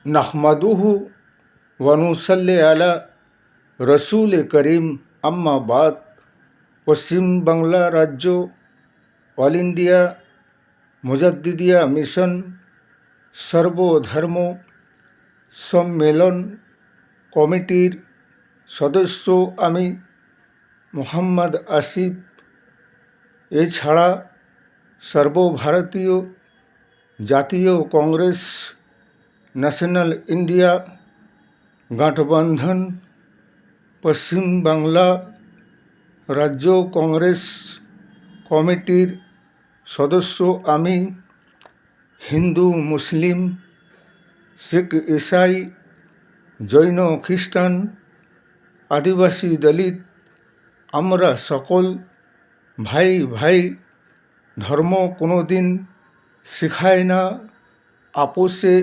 नहमदुहु व नुसल्ली अला रसूल करीम अम्मा बाद। পশ্চিম বাংলা রাজ্য অল ইন্ডিয়া মুজাদ্দিদিয়া মিশন সর্বধর্ম সম্মেলন কমিটির সদস্য আমি মোহাম্মদ আসিফ। এছাড়া সর্বভারতীয় জাতীয় কংগ্রেস ন্যাশনাল ইন্ডিয়া গঠবন্ধন পশ্চিম বাংলা রাজ্য কংগ্রেস কমিটির সদস্য আমি। হিন্দু মুসলিম শিখ ইসাই জৈন খ্রিস্টান আদিবাসী দলিত আমরা সকল ভাই ভাই। ধর্ম কোনো দিন শেখায় না আপোষে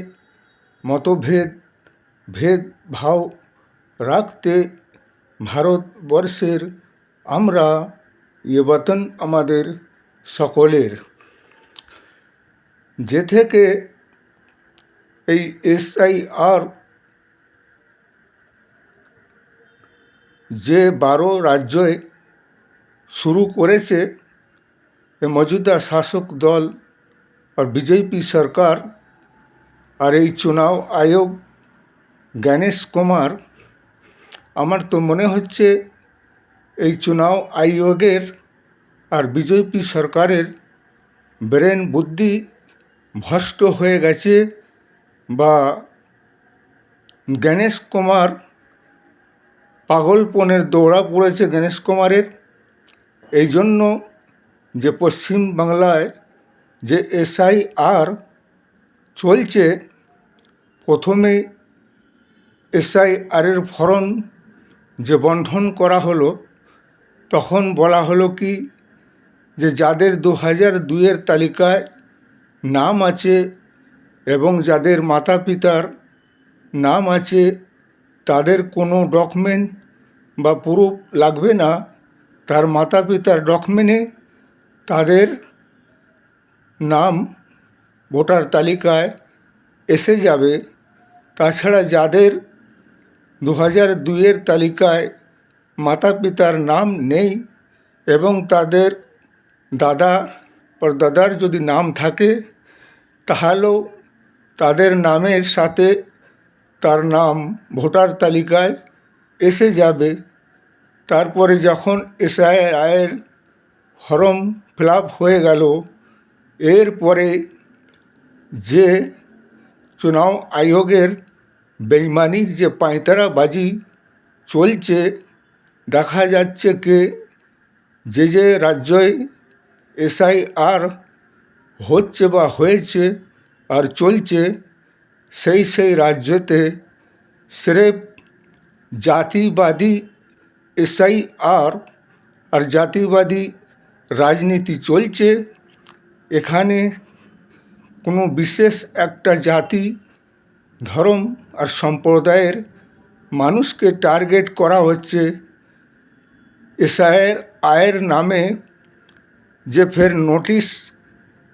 মতভেদ ভেদভাব রাখতে। ভারতবর্ষের আমরা এ বতন আমাদের সকলের। যে থেকে এই SIR যে 12 রাজ্যে শুরু করেছে মौजूदा শাসক দল আর বিজেপি সরকার আর এই চুনাव আয়োগ গণেশ কুমার, আমার তো মনে হচ্ছে এই চুনাव আয়োগের আর বিজেপি সরকারের ব্রেন বুদ্ধি ভ্রষ্ট হয়ে গেছে, বা গণেশ কুমার পাগলপনের দৌড়া পড়েছে গণেশ কুমারের। এই জন্য যে পশ্চিম বাংলায় যে SIR চলছে, প্রথমে SIRের ফর্ম যে বন্ধন করা হলো, তখন বলা হলো কি যে যাদের 2002-এর তালিকায় নাম আছে এবং যাদের মাতা পিতার নাম আছে তাদের কোনো ডকুমেন্ট বা প্রুফ লাগবে না। তার মাতা পিতার ডকুমেন্টে তাদের নাম ভোটার তালিকায় এসে যাবে। তাছাড়া যাদের 2002-এর তালিকায় মাতা পিতার নাম নেই এবং তাদের দাদা পরদাদার যদি নাম থাকে, তাহলেও তাদের নামের সাথে তার নাম ভোটার তালিকায় এসে যাবে। তারপরে যখন SIR ফর্ম ফিল আপ হয়ে গেল, এরপরে যে চুনাव আয়োগের বেইমানির যে পাঁয়তারাবাজি চলছে, দেখা যাচ্ছে কি যে রাজ্যে SIR হচ্ছে বা হয়েছে আর চলছে, সেই রাজ্যতে স্রেফ জাতিবাদী SIR আর জাতিবাদী রাজনীতি চলছে। এখানে কোনো বিশেষ একটা জাতি ধর্ম আর সম্প্রদায়ের মানুষকে টার্গেট করা হচ্ছে। SIR নামে যে ফের নোটিশ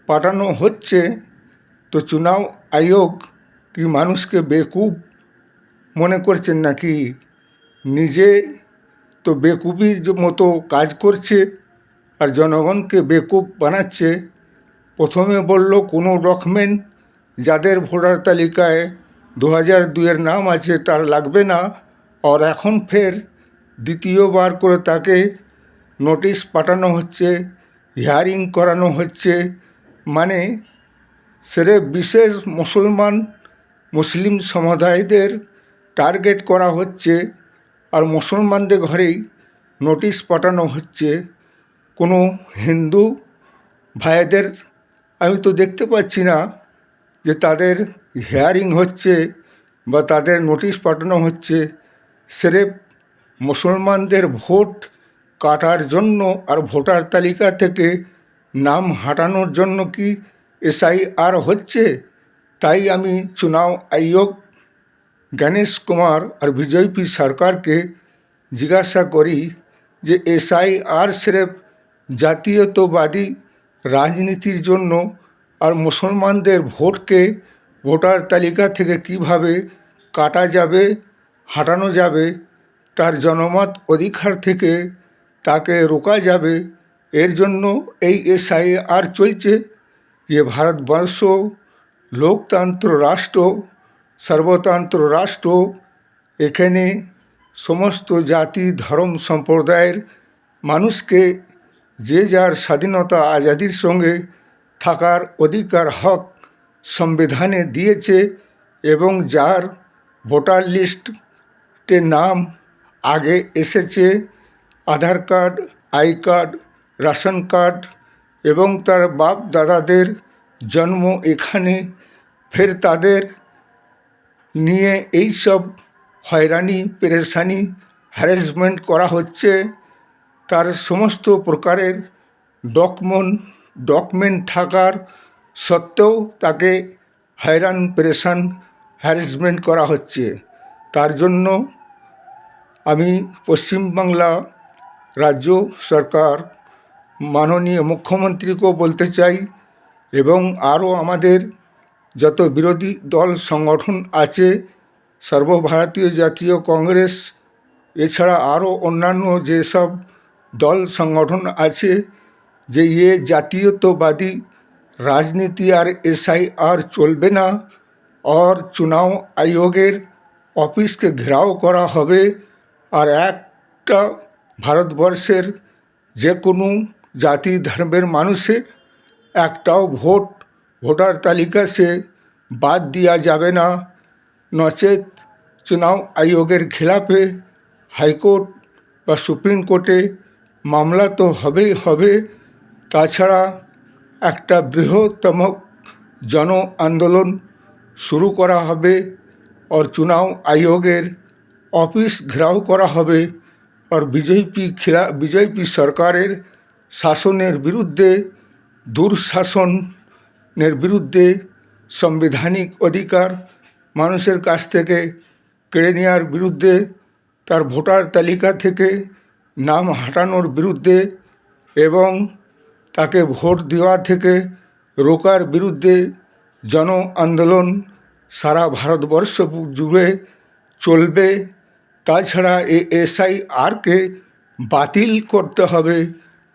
পাঠানো হচ্ছে, তো চুনাव আয়োগ কি মানুষকে বেকুব মনে করছেন নাকি? নিজে তো বেকুবির মতো কাজ করছে আর জনগণকে বেকুব বানাচ্ছে। প্রথমে বলল কোনো ডকুমেন্ট যাদের ভোটার তালিকায় 2002-এর নাম আছে তার লাগবে না, আর এখন ফের দ্বিতীয়বার করে তাকে নোটিশ পাঠানো হচ্ছে, হিয়ারিং করানো হচ্ছে। মানে সেরে বিশেষ মুসলিম সমুদায়দের টার্গেট করা হচ্ছে আর মুসলমানদের ঘরেই নোটিশ পাঠানো হচ্ছে। কোনো হিন্দু ভাইদের আমি তো দেখতে পাচ্ছি না যে তাদের হিয়ারিং হচ্ছে বা তাদের নোটিশ পাঠানো হচ্ছে। স্রেফ মুসলমানদের ভোট কাটার জন্য আর ভোটার তালিকা থেকে নাম হাঁটানোর জন্য কি SIR হচ্ছে? তাই আমি চুনাव আয়োগ গণেশ কুমার আর বিজেপি সরকারকে জিজ্ঞাসা করি যে SIR স্রেফ জাতীয়তাবাদী রাজনীতির জন্য আর মুসলমানদের ভোটকে ভোটার তালিকা থেকে কিভাবে কাটা যাবে, হাঁটানো যাবে, তার জনমত অধিকার থেকে তাকে রোকা যাবে, এর জন্য এই এসআইআর চলছে। যে ভারতবর্ষ লোকতন্ত্র রাষ্ট্র, সর্বতন্ত্র রাষ্ট্র, এখানে সমস্ত জাতি ধর্ম সম্প্রদায়ের মানুষকে যে যার স্বাধীনতা আজাদির সঙ্গে থাকার অধিকার হক সংবিধানে দিয়েছে, এবং যার ভোটার লিস্টে নাম আগে এসেছে, Aadhaar card, I card, ration card, এবং তার বাপ দাদাদের জন্ম এখানে, ফের তাদের নিয়ে এই সব হয়রানি পেরেশানি হ্যারাসমেন্ট করা হচ্ছে। তার সমস্ত প্রকারের ডকুমেন্ট থাকার সত্ত্বেও তাকে হয়রান পেরেশান হ্যারাসমেন্ট করা হচ্ছে। তার জন্য আমি পশ্চিমবাংলা রাজ্য সরকার মাননীয় মুখ্যমন্ত্রীকেও বলতে চাই, এবং আরও আমাদের যত বিরোধী দল সংগঠন আছে, সর্বভারতীয় জাতীয় কংগ্রেস, এছাড়া আরও অন্যান্য যেসব দল সংগঠন আছে, যে জাতীয়তাবাদী রাজনীতি আর এসআইআর চলবে না, और चुनाव आयोगের অফিসকে ঘেরাও করা হবে, আর একটা ভারতবর্ষের যে কোনো জাতি ধর্মের মানুষের একটাও ভোটার তালিকা সে বাদ দেওয়া যাবে না, নচেত চুনাव আয়োগের খেলাফে হাইকোর্ট বা সুপ্রিম কোর্টে মামলা তো হবেই হবে। তাছাড়া একটা বৃহত্তম জন আন্দোলন শুরু করা হবে, और चुनाव आयोगের অফিস ঘেরাও করা হবে, और বিজেপি সরকারের শাসনের বিরুদ্ধে, দুঃশাসনের বিরুদ্ধে, সাংবিধানিক অধিকার মানুষের কাছ থেকে কেড়ে নেওয়ার বিরুদ্ধে, তার ভোটার তালিকা থেকে নাম হাঁটানোর বিরুদ্ধে, এবং তাকে ভোট দেওয়া থেকে রোকার বিরুদ্ধে জন আন্দোলন সারা ভারতবর্ষ জুড়ে চলবে। তাছাড়া এসআইআরকে বাতিল করতে হবে,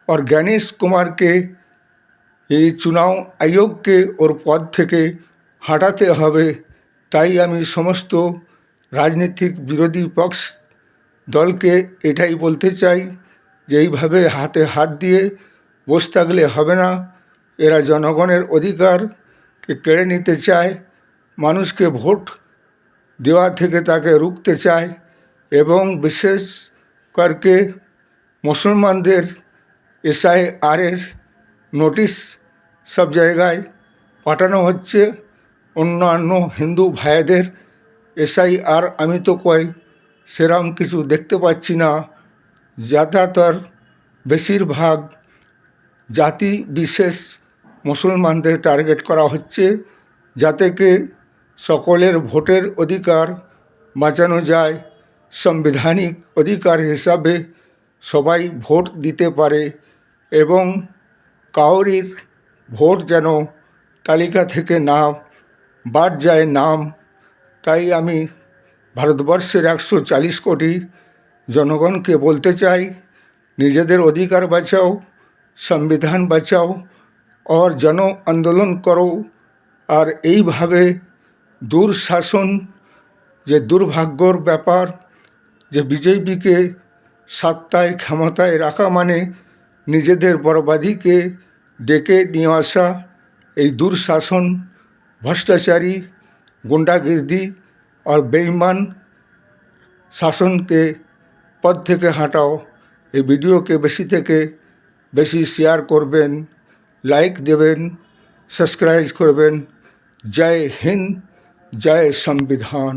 और गणेश কুমারকে এই চুনাव আয়োগকে ওর পদ থেকে হাঁটাতে হবে। তাই আমি সমস্ত রাজনৈতিক বিরোধী পক্ষ দলকে এটাই বলতে চাই যে এইভাবে হাতে হাত দিয়ে বসে থাকলে হবে না। এরা জনগণের অধিকারকে কেড়ে নিতে চায়, মানুষকে ভোট দেওয়া থেকে তাকে রুখতে চায়, এবং বিশেষ করে মুসলমানদের এসআইআরের নোটিশ সব জায়গায় পাঠানো হচ্ছে। অন্যান্য হিন্দু ভাইদের এসআইআর আমি তো সেরম কিছু দেখতে পাচ্ছি না। যাতায়াতর বেশিরভাগ জাতি বিশেষ মুসলমানদের টার্গেট করা হচ্ছে, যাতে কি সকলের ভোটের অধিকার বাঁচানো যায়, সাংবিধানিক অধিকার হিসাবে সবাই ভোট দিতে পারে, এবং কাউরির ভোট যেন তালিকা থেকে না বাদ যায় নাম। তাই আমি ভারতবর্ষের 140 কোটি জনগণকে বলতে চাই, নিজেদের অধিকার বাঁচাও, সংবিধান বাঁচাও, और জন আন্দোলন করো। আর এইভাবে দুঃশাসন, যে দুর্ভাগ্যর ব্যাপার, যে বিজেপিকে সত্তায় ক্ষমতায় রাখা মানে নিজেদের বরবাদিকে ডেকে নিয়ে আসা, এই দুঃশাসন, ভ্রষ্টাচারী, গুন্ডাগির্দি और বেঈমান শাসনকে পদ থেকে হাঁটাও। এই ভিডিওকে বেশি থেকে বেশি শেয়ার করবেন, লাইক দেবেন, সাবস্ক্রাইব করবেন। জয় হিন্দ, জয় সংবিধান।